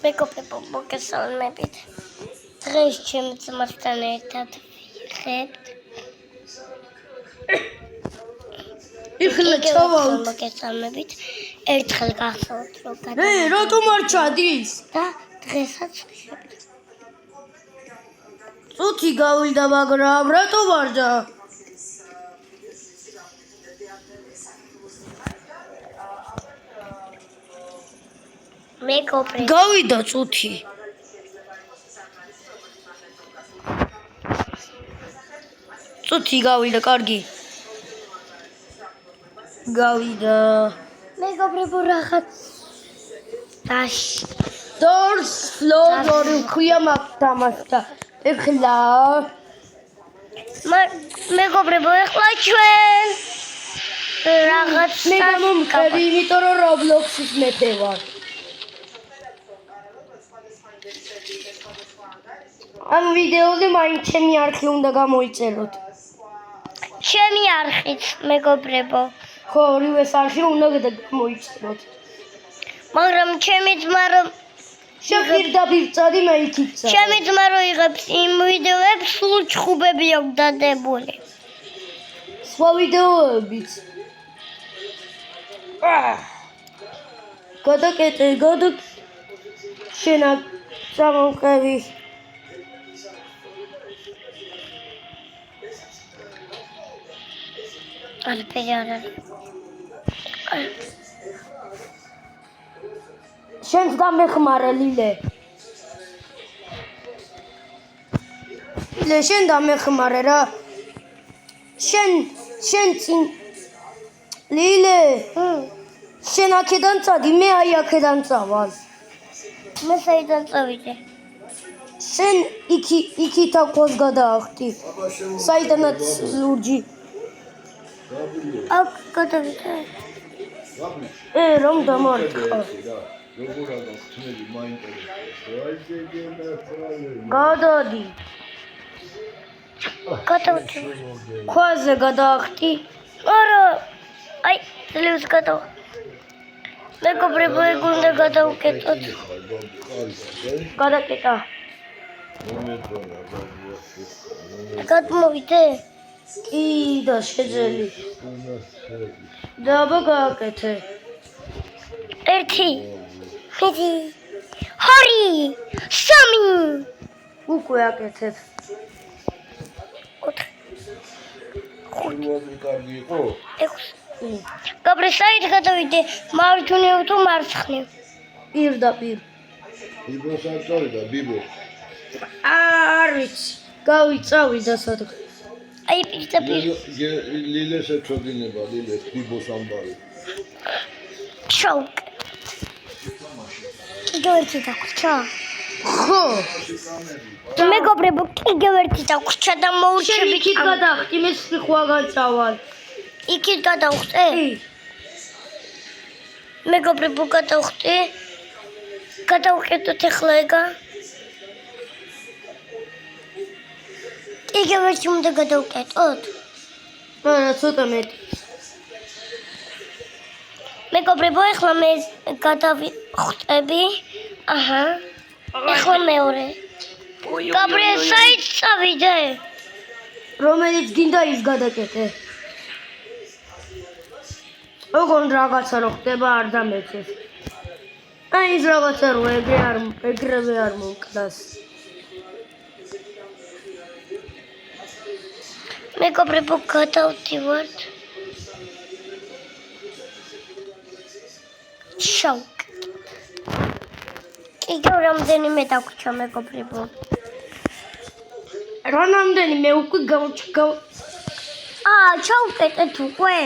მეგობრებო, მოგესალმებით. დღეს ჩემ ძმასთან ერთად ვიღებთ. იხლა ჩავალთ. მოგესალმებით. ერთხელ გახსოვთ რომ რატომ არ ჩადის? და დღესაც ვიღებთ. წუთი გავიდა, მაგრამ რატომ არ და? მეგობრებო, გავიდა წუთი. წუთი გავიდა, კარგი. გავიდა. მეგობრებო, რაღაც დაში. დორს ფლორი ქვია მაგ დამასდა. ეხლა მეგობრებო, ეხლა ჩვენ რაღაც მე გამომყევი, იმიტომ რომ Roblox-ის მეფე ვარ. ამ ვიდეოზე მაინც ჩემი არხი უნდა გამოიწეროთ. ჩემი არხით, მეგობრებო. ხო, ორივეს არხი უნდა გამოიწეროთ. მაგრამ ჩემი ძმა რომ შეფირდაპირ წადი მე იქით წადი. ჩემი ძმა რო იღებს იმ ვიდეოებს, სულ ჩხუბები აქვს დადებული. სხვა ვიდეოებიც. გადაკეთე, შენა წამოვყევი. არაფერი არ არის. შენს დამეხმარე ლილე. ლილე შენ დამეხმარე რა. შენ წინ ლილე. შენ აქედან წადი, მე აი აქედან წავალ. მე საიდან წავიდე? შენ იქით აქვს გადაახტი. საიდანაც ლურჯი. აქ გადავიდე. რომ დამარცხა. გადადი. გადავიდე. ქვაზე გადაახტი. არა. აი, ლევს გადავა. მეგობრებო, ეგ უნდა გადავუკეთოთ. გადაკეტა. გადმოვიდე? კი და შეძელი. დაბა გააკეთე. 1 2 3 4 უკვე აკეთებ. 6 გაბრე საით გადავიდე? მარჯვნივ თუ მარცხნივ? პირდაპირ. ბიბოს არ წავიდა, ბიბო. არ ვიცი. გავიწავიდა სადღაც. აი პირდაპირ. ლილეს ეწოდინება, ლილეს ბიბოს ამბავი. ჩაუკ. კიდევ დაგვრჩა. ხო. მეგობრებო, კიდევ ერთი დაგვრჩა და მოურჩები. იქით გადახტი, მე სხვაგან წავალ. იქით გადავხტე? მეგობრებო, გადავხტე. გადავკეთოთ ახლა ეგა. კიდევ ერთი უნდა გადავკეთოთ. არა, ცოტა მეტი. მეგობრებო, ახლა მე გადავხტები. აჰა. ახლა მეორე. გაბრე, საით წავიდე? რომელიც გინდა ის გადაკეთე. ოღონდ რაღაცა რო ხდება არ დამეცეს. აი ის რაღაცა რო ეგრევე არ მომკდას. მეგობრებო, გადავდივართ. შაუკ. კიდევ რამდენიმე დაგვრჩა, მეგობრებო. რამამდენი მე უკვე ჩაუკეტეთ უკვე.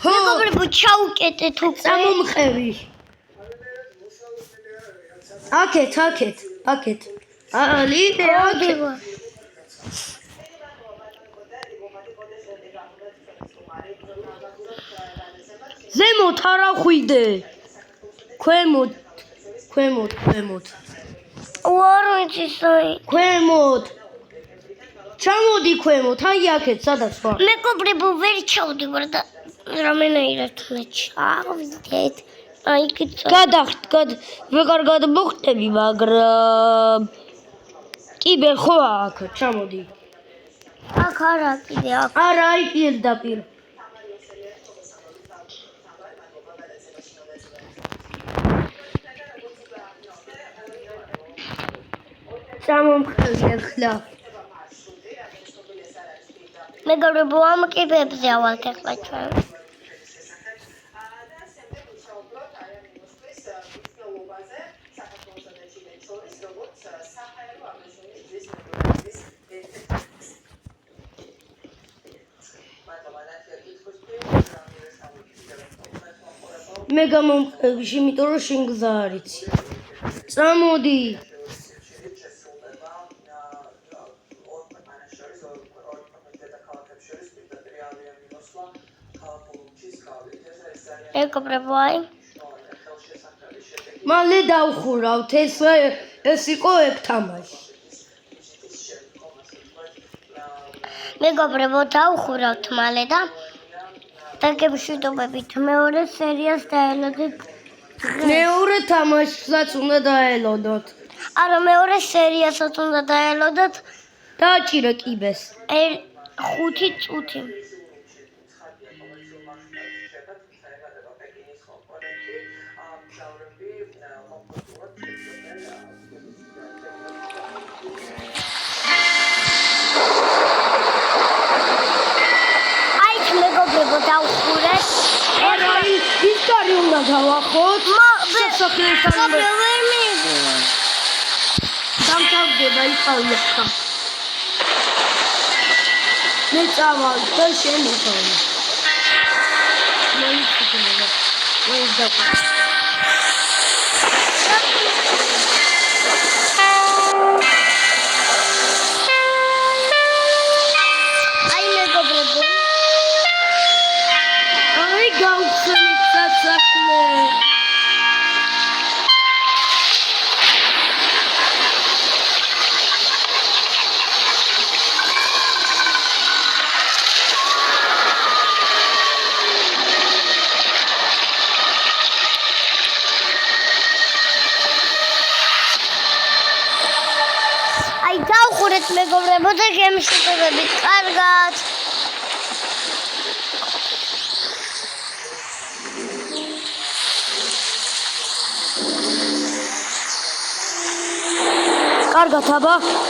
მეგობრებო, ჩაუკეტეთ უკვე. წამომყევი. აქეთ. ლიდე, აქეთ. ზემოთ არა ხვიდე. ქვემოთ. არ ვიცი საი. ქვემოთ. ჩამოდი ქვემოთ, აი აქეთ, სადაც ვარ. მეგობრებო, ვერ ჩავდივარ და რამენაირად უნდა ჩავიდეთ. აი იქით ვეღარ გადმოხტები, მაგრამ კიბე ხო აქ, ჩამოდი. აქ არა კიდე აქ. არა, აი პირდაპირ. ჩამომხევი ახლა. მეგობრებო, ამ კიბებზე ავალთ ახლა ჩვენ. მე გამომხევი, იმიტომ რომ შენ გზა არ იცი. წამოდი. მეგობრებო, აი. მალე დავხურავთ, ეს იყო ეგ თამაში. მეგობრებო, დავხურავთ მალე და დაგემშვიდობებით მეორე სერიას დაელოდეთ. მეორე თამაშსაც უნდა დაელოდოთ. არა, მეორე სერიასაც უნდა დაელოდოთ დააჭირე კიბეს. 5 წუთი. დავხურეთ. არა, ის კარი უნდა დავახოთ. სასახლესთან ვერ მიიღო. დამთავრდება იყავი ახლა. მე წავალ და შენ იყავი. აი მეგობრებო. გავხსენით სასახლე. აი დავხურეთ მეგობრებო და გემშვიდობებით. კარგად. კარგად აბა.